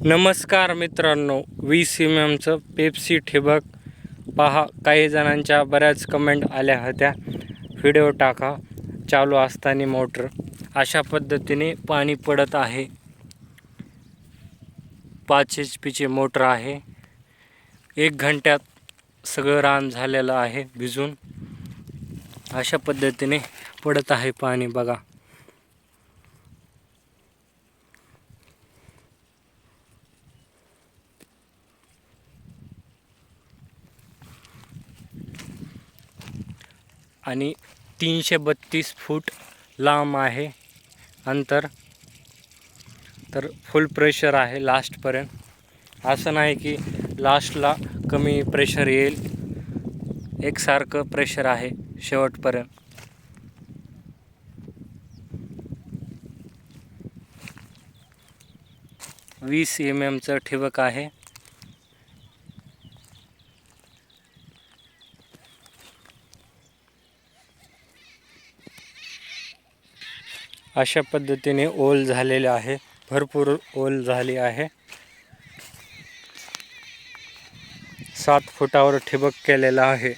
नमस्कार मित्रांनो, 20 एमएमचं पेप्सी ठिबक पहा. काही जणांच्या बऱ्याच कमेंट आल्या होत्या, व्हिडिओ टाका चालू असताना मोटर. अशा पद्धतीने पाणी पडत आहे. 5 HP ची मोटर आहे. 1 घंट्यात सगळं रान झालेलं आहे भिजून. अशा पद्धतीने पडत आहे पाणी बघा. आणि 332 फूट लांब आहे अंतर. तर फुल प्रेशर आहे लास्टपर्यंत. असं नाही की लास्टला कमी प्रेशर येईल, एकसारखं प्रेशर आहे शेवटपर्यंत. वीस MM ठिबक आहे. अशा पद्धतीने ओल झालेले आहे, भरपूर ओल झाली आहे. 7 फुटावर ठिबक केलेला आहे.